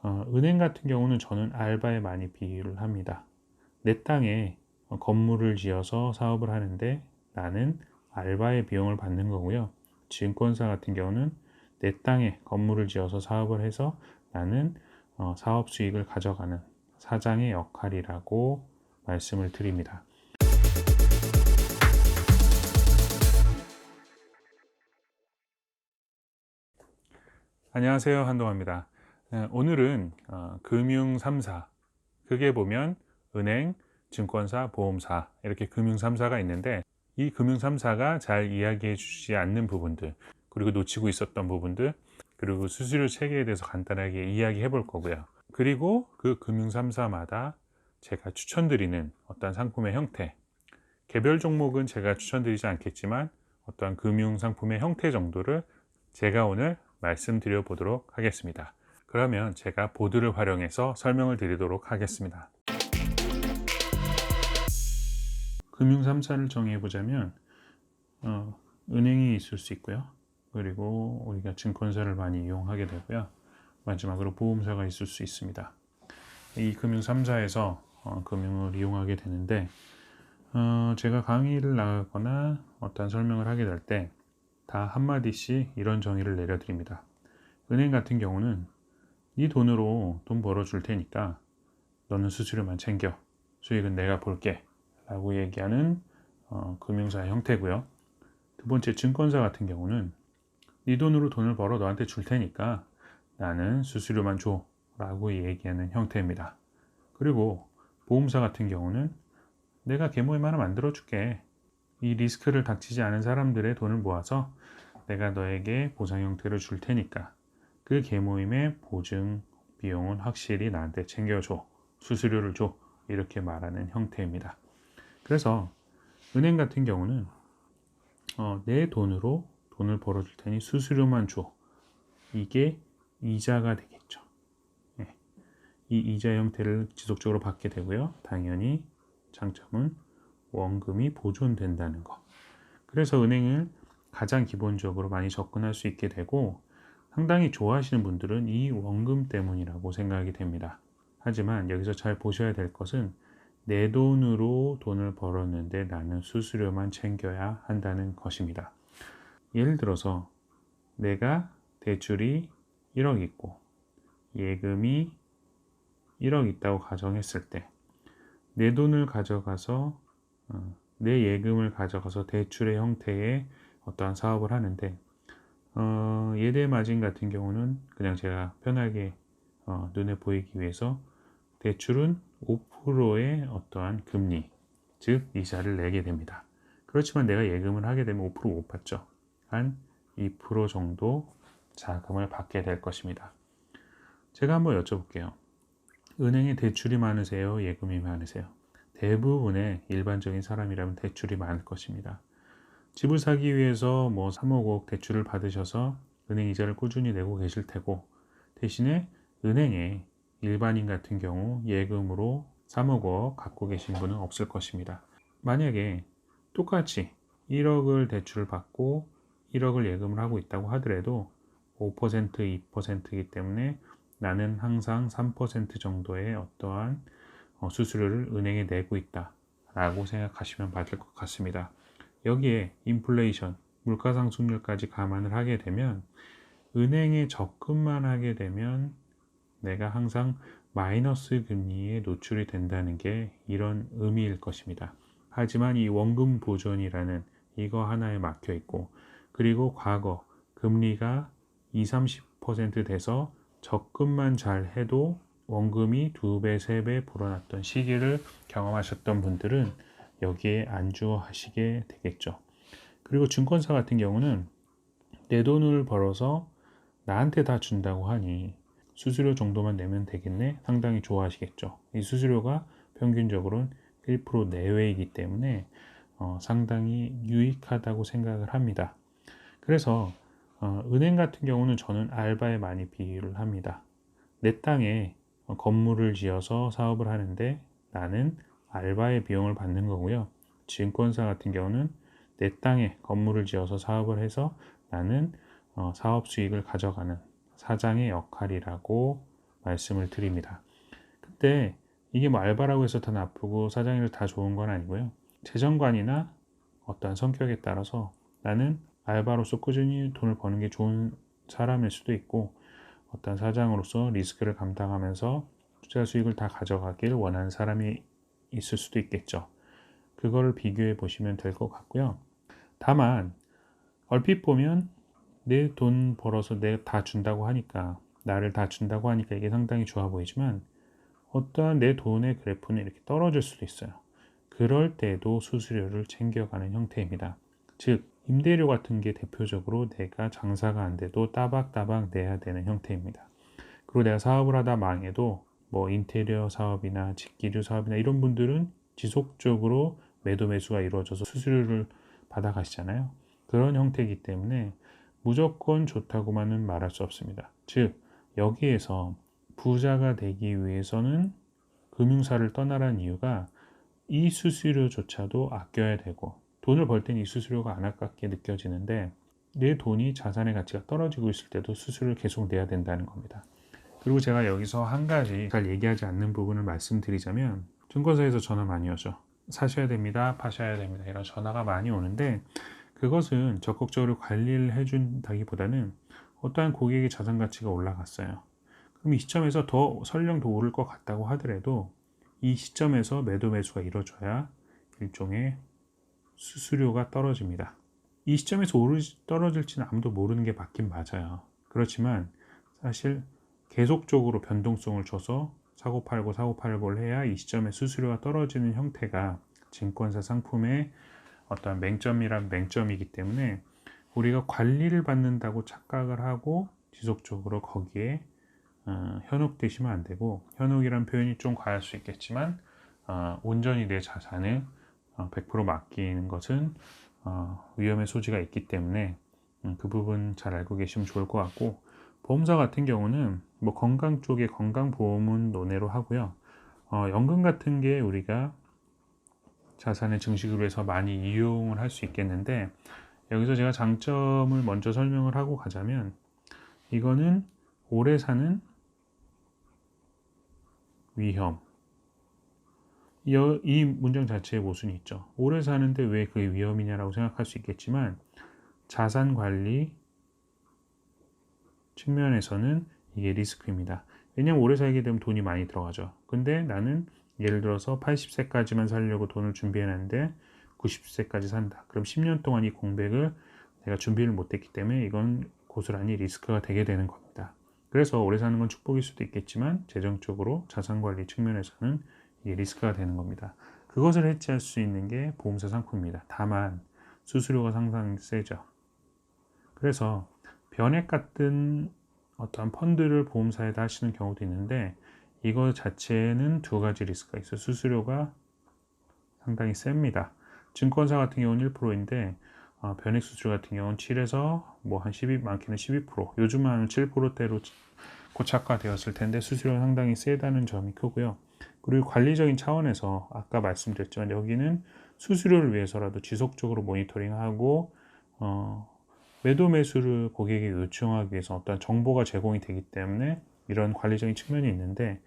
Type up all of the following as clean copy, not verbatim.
은행 같은 경우는 저는 알바에 많이 비유를 합니다. 내 땅에 건물을 지어서 사업을 하는데 나는 알바의 비용을 받는 거고요. 증권사 같은 경우는 내 땅에 건물을 지어서 사업을 해서 나는 사업 수익을 가져가는 사장의 역할이라고 말씀을 드립니다. 안녕하세요, 한동화입니다. 오늘은 금융 3사, 크게 보면 은행, 증권사, 보험사 이렇게 금융 3사가 있는데, 이 금융 3사가 잘 이야기해 주지 않는 부분들, 그리고 놓치고 있었던 부분들, 그리고 수수료 체계에 대해서 간단하게 이야기해 볼 거고요. 그리고 그 금융 3사마다 제가 추천드리는 어떤 상품의 형태, 개별 종목은 제가 추천드리지 않겠지만 어떠한 금융 상품의 형태 정도를 제가 오늘 말씀드려 보도록 하겠습니다. 그러면 제가 보드를 활용해서 설명을 드리도록 하겠습니다. 금융 3사를 정해 보자면 은행이 있을 수 있고요. 그리고 우리가 증권사를 많이 이용하게 되고요. 마지막으로 보험사가 있을 수 있습니다. 이 금융 3사에서 금융을 이용하게 되는데, 제가 강의를 나가거나 어떤 설명을 하게 될 때 다 한마디씩 이런 정의를 내려드립니다. 은행 같은 경우는 네 돈으로 돈 벌어줄 테니까 너는 수수료만 챙겨, 수익은 내가 볼게 라고 얘기하는 금융사의 형태고요. 두 번째, 증권사 같은 경우는 네 돈으로 돈을 벌어 너한테 줄 테니까 나는 수수료만 줘 라고 얘기하는 형태입니다. 그리고 보험사 같은 경우는 내가 계모임 하나 만들어 줄게, 이 리스크를 닥치지 않은 사람들의 돈을 모아서 내가 너에게 보상 형태를 줄 테니까 그 계모임의 보증 비용은 확실히 나한테 챙겨줘, 수수료를 줘, 이렇게 말하는 형태입니다. 그래서 은행 같은 경우는 내 돈으로 돈을 벌어줄 테니 수수료만 줘, 이게 이자가 되겠죠. 예. 이 이자 형태를 지속적으로 받게 되고요. 당연히 장점은 원금이 보존된다는 것. 그래서 은행을 가장 기본적으로 많이 접근할 수 있게 되고, 상당히 좋아하시는 분들은 이 원금 때문이라고 생각이 됩니다. 하지만 여기서 잘 보셔야 될 것은 내 돈으로 돈을 벌었는데 나는 수수료만 챙겨야 한다는 것입니다. 예를 들어서 내가 대출이 1억 있고 예금이 1억 있다고 가정했을 때, 내 돈을 가져가서 내 예금을 가져가서 대출의 형태의 어떠한 사업을 하는데, 예대 마진 같은 경우는 그냥 제가 편하게 눈에 보이기 위해서 대출은 5%의 어떠한 금리, 즉 이자를 내게 됩니다. 그렇지만 내가 예금을 하게 되면 5% 못 받죠. 한 2% 정도 자금을 받게 될 것입니다. 제가 한번 여쭤볼게요. 은행에 대출이 많으세요? 예금이 많으세요? 대부분의 일반적인 사람이라면 대출이 많을 것입니다. 집을 사기 위해서 3억 5억 대출을 받으셔서 은행 이자를 꾸준히 내고 계실 테고, 대신에 은행에 일반인 같은 경우 예금으로 3억 5억 갖고 계신 분은 없을 것입니다. 만약에 똑같이 1억을 대출을 받고 1억을 예금을 하고 있다고 하더라도 5%, 2%이기 때문에 나는 항상 3% 정도의 어떠한 수수료를 은행에 내고 있다 라고 생각하시면 맞을 것 같습니다. 여기에 인플레이션, 물가 상승률까지 감안을 하게 되면 은행에 접근만 하게 되면 내가 항상 마이너스 금리에 노출이 된다는 게 이런 의미일 것입니다. 하지만 이 원금 보존이라는 이거 하나에 막혀 있고, 그리고 과거 금리가 20, 30% 돼서 접근만 잘 해도 원금이 2배, 3배 불어났던 시기를 경험하셨던 분들은 여기에 안주하시게 되겠죠. 그리고 증권사 같은 경우는 내 돈을 벌어서 나한테 다 준다고 하니 수수료 정도만 내면 되겠네, 상당히 좋아하시겠죠. 이 수수료가 평균적으로는 1% 내외이기 때문에 상당히 유익하다고 생각을 합니다. 그래서 은행 같은 경우는 저는 알바에 많이 비유를 합니다. 내 땅에 건물을 지어서 사업을 하는데 나는 알바의 비용을 받는 거고요. 증권사 같은 경우는 내 땅에 건물을 지어서 사업을 해서 나는 사업 수익을 가져가는 사장의 역할이라고 말씀을 드립니다. 근데 이게 뭐 알바라고 해서 다 나쁘고 사장이라서 다 좋은 건 아니고요. 재정관이나 어떠한 성격에 따라서 나는 알바로서 꾸준히 돈을 버는 게 좋은 사람일 수도 있고, 어떤 사장으로서 리스크를 감당하면서 투자 수익을 다 가져가길 원하는 사람이 있을 수도 있겠죠. 그거를 비교해 보시면 될 것 같고요. 다만 얼핏 보면 내 돈 벌어서 내가 다 준다고 하니까, 나를 다 준다고 하니까 이게 상당히 좋아 보이지만, 어떠한 내 돈의 그래프는 이렇게 떨어질 수도 있어요. 그럴 때도 수수료를 챙겨가는 형태입니다. 즉 임대료 같은 게 대표적으로 내가 장사가 안 돼도 따박따박 내야 되는 형태입니다. 그리고 내가 사업을 하다 망해도 뭐 인테리어 사업이나 직기류 사업이나 이런 분들은 지속적으로 매도 매수가 이루어져서 수수료를 받아 가시잖아요. 그런 형태이기 때문에 무조건 좋다고만은 말할 수 없습니다. 즉 여기에서 부자가 되기 위해서는 금융사를 떠나라는 이유가 이 수수료조차도 아껴야 되고, 돈을 벌 때는 이 수수료가 안 아깝게 느껴지는데 내 돈이 자산의 가치가 떨어지고 있을 때도 수수료를 계속 내야 된다는 겁니다. 그리고 제가 여기서 한 가지 잘 얘기하지 않는 부분을 말씀드리자면, 증권사에서 전화 많이 오죠. 사셔야 됩니다, 파셔야 됩니다, 이런 전화가 많이 오는데, 그것은 적극적으로 관리를 해준다기보다는 어떠한 고객의 자산 가치가 올라갔어요. 그럼 이 시점에서 설령 더 오를 것 같다고 하더라도 이 시점에서 매도 매수가 이루어져야 일종의 수수료가 떨어집니다. 이 시점에서 떨어질지는 아무도 모르는 게 맞긴 맞아요. 그렇지만 사실 계속적으로 변동성을 줘서 사고팔고를 해야 이 시점에 수수료가 떨어지는 형태가 증권사 상품의 어떤 맹점이란 맹점이기 때문에, 우리가 관리를 받는다고 착각을 하고 지속적으로 거기에 현혹되시면 안 되고, 현혹이란 표현이 좀 과할 수 있겠지만 온전히 내 자산을 100% 맡기는 것은 위험의 소지가 있기 때문에 그 부분 잘 알고 계시면 좋을 것 같고, 보험사 같은 경우는 뭐 건강 쪽에 건강보험은 논외로 하고요. 연금 같은 게 우리가 자산의 증식을 위해서 많이 이용을 할 수 있겠는데, 여기서 제가 장점을 먼저 설명을 하고 가자면, 이거는 오래 사는 위험. 이 문장 자체에 모순이 있죠. 오래 사는데 왜 그게 위험이냐라고 생각할 수 있겠지만, 자산 관리 측면에서는 이게 리스크입니다. 왜냐하면 오래 살게 되면 돈이 많이 들어가죠. 근데 나는 예를 들어서 80세까지만 살려고 돈을 준비해놨는데 90세까지 산다. 그럼 10년 동안 이 공백을 내가 준비를 못했기 때문에 이건 고스란히 리스크가 되게 되는 겁니다. 그래서 오래 사는 건 축복일 수도 있겠지만, 재정적으로 자산관리 측면에서는 이게 리스크가 되는 겁니다. 그것을 해치할 수 있는 게 보험사 상품입니다. 다만 수수료가 상당히 세죠. 그래서 변액 같은 어떠한 펀드를 보험사에다 하시는 경우도 있는데, 이거 자체는 두 가지 리스크가 있어요. 수수료가 상당히 셉니다. 증권사 같은 경우는 1%인데 변액 수수료 같은 경우는 7에서 뭐 한 12, 많게는 12%, 요즘은 한 7%대로 고착화되었을 텐데 수수료가 상당히 세다는 점이 크고요. 그리고 관리적인 차원에서 아까 말씀드렸지만, 여기는 수수료를 위해서라도 지속적으로 모니터링하고 매도 매수를 고객에게 요청하기 위해서 어떤 정보가 제공이 되기 때문에 이런 관리적인 측면이 있는데,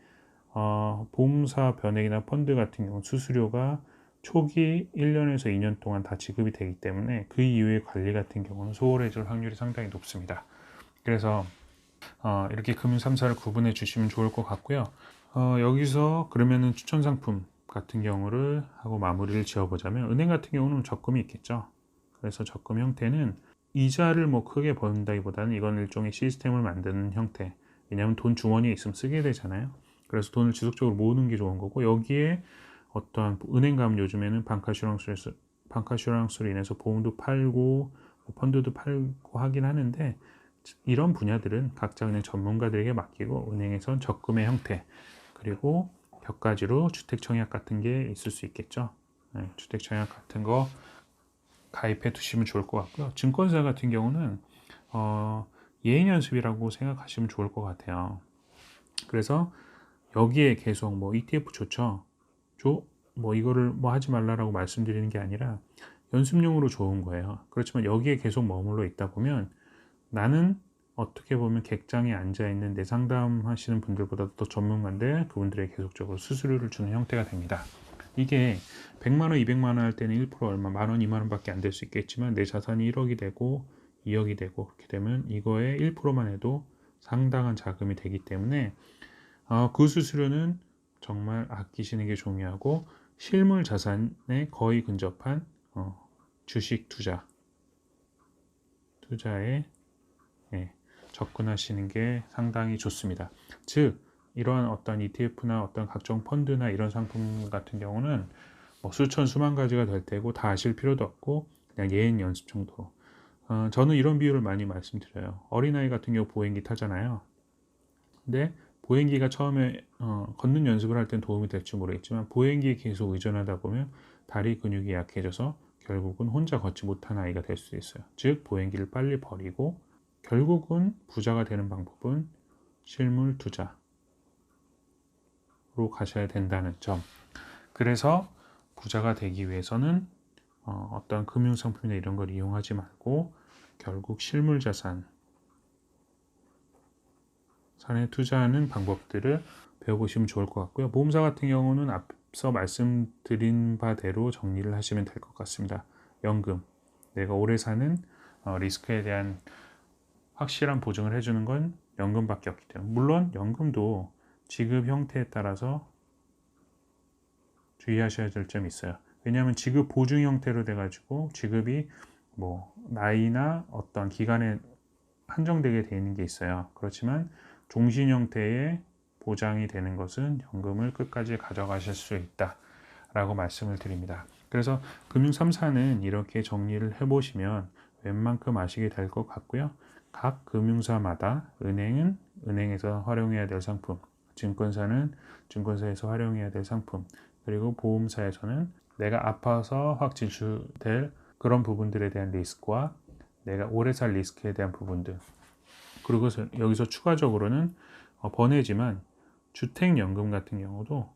보험사 변액이나 펀드 같은 경우 수수료가 초기 1년에서 2년 동안 다 지급이 되기 때문에 그 이후의 관리 같은 경우는 소홀해질 확률이 상당히 높습니다. 그래서 이렇게 금융 3사를 구분해 주시면 좋을 것 같고요. 여기서 그러면은 추천 상품 같은 경우를 하고 마무리를 지어보자면, 은행 같은 경우는 적금이 있겠죠. 그래서 적금 형태는 이자를 뭐 크게 번다기보다는 이건 일종의 시스템을 만드는 형태. 왜냐하면 돈 주머니에 있으면 쓰게 되잖아요. 그래서 돈을 지속적으로 모으는 게 좋은 거고, 여기에 어떠한 은행 가면 요즘에는 방카슈랑스로 인해서 보험도 팔고 펀드도 팔고 하긴 하는데, 이런 분야들은 각자 그냥 전문가들에게 맡기고, 은행에선 적금의 형태, 그리고 격가지로 주택청약 같은 게 있을 수 있겠죠. 주택청약 같은 거 가입해 두시면 좋을 것 같고요. 증권사 같은 경우는 예인 연습이라고 생각하시면 좋을 것 같아요. 그래서 여기에 계속 뭐 ETF 좋죠. 뭐 이거를 뭐 하지 말라라고 말씀드리는 게 아니라 연습용으로 좋은 거예요. 그렇지만 여기에 계속 머물러 있다 보면 나는 어떻게 보면 객장에 앉아있는 내 상담하시는 분들보다 더 전문가인데 그분들에게 계속적으로 수수료를 주는 형태가 됩니다. 이게 100만 원, 200만 원 할 때는 1% 얼마, 만 원, 2만 원밖에 안 될 수 있겠지만 내 자산이 1억이 되고 2억이 되고 그렇게 되면 이거에 1%만 해도 상당한 자금이 되기 때문에 그 수수료는 정말 아끼시는 게 중요하고 실물 자산에 거의 근접한 주식 투자에 접근하시는 게 상당히 좋습니다. 즉 이러한 어떤 ETF나 어떤 각종 펀드나 이런 상품 같은 경우는 뭐 수천 수만 가지가 될 테고 다 아실 필요도 없고 그냥 예행 연습 정도. 저는 이런 비유를 많이 말씀드려요. 어린아이 같은 경우 보행기 타잖아요. 근데 보행기가 처음에 걷는 연습을 할 땐 도움이 될지 모르겠지만 보행기에 계속 의존하다 보면 다리 근육이 약해져서 결국은 혼자 걷지 못한 아이가 될 수 있어요. 즉 보행기를 빨리 버리고 결국은 부자가 되는 방법은 실물 투자로 가셔야 된다는 점. 그래서 부자가 되기 위해서는 어떤 금융상품이나 이런 걸 이용하지 말고 결국 실물 자산에 투자하는 방법들을 배워보시면 좋을 것 같고요. 보험사 같은 경우는 앞서 말씀드린 바대로 정리를 하시면 될 것 같습니다. 연금, 내가 오래 사는 리스크에 대한 확실한 보증을 해주는 건 연금밖에 없기 때문에 물론 연금도 지급 형태에 따라서 주의하셔야 될 점이 있어요. 왜냐하면 지급 보증 형태로 돼가지고 지급이 뭐 나이나 어떤 기간에 한정되게 되어 있는 게 있어요. 그렇지만 종신 형태의 보장이 되는 것은 연금을 끝까지 가져가실 수 있다 라고 말씀을 드립니다. 그래서 금융 3사는 이렇게 정리를 해보시면 웬만큼 아시게 될 것 같고요. 각 금융사마다 은행은 은행에서 활용해야 될 상품, 증권사는 증권사에서 활용해야 될 상품, 그리고 보험사에서는 내가 아파서 확 지출될 그런 부분들에 대한 리스크와 내가 오래 살 리스크에 대한 부분들, 그리고 여기서 추가적으로는 번외지만 주택연금 같은 경우도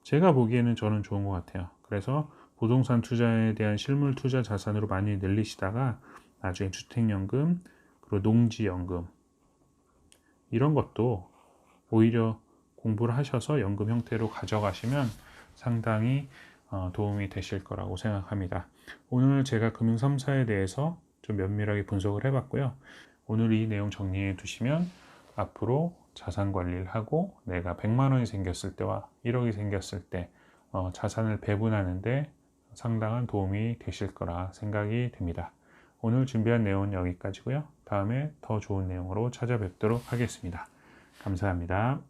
제가 보기에는 저는 좋은 것 같아요. 그래서 부동산 투자에 대한 실물 투자 자산으로 많이 늘리시다가 나중에 주택연금, 그리고 농지연금 이런 것도 오히려 공부를 하셔서 연금 형태로 가져가시면 상당히 도움이 되실 거라고 생각합니다. 오늘 제가 금융 3사에 대해서 좀 면밀하게 분석을 해봤고요. 오늘 이 내용 정리해 두시면 앞으로 자산 관리를 하고 내가 100만 원이 생겼을 때와 1억이 생겼을 때 자산을 배분하는데 상당한 도움이 되실 거라 생각이 됩니다. 오늘 준비한 내용은 여기까지고요. 다음에 더 좋은 내용으로 찾아뵙도록 하겠습니다. 감사합니다.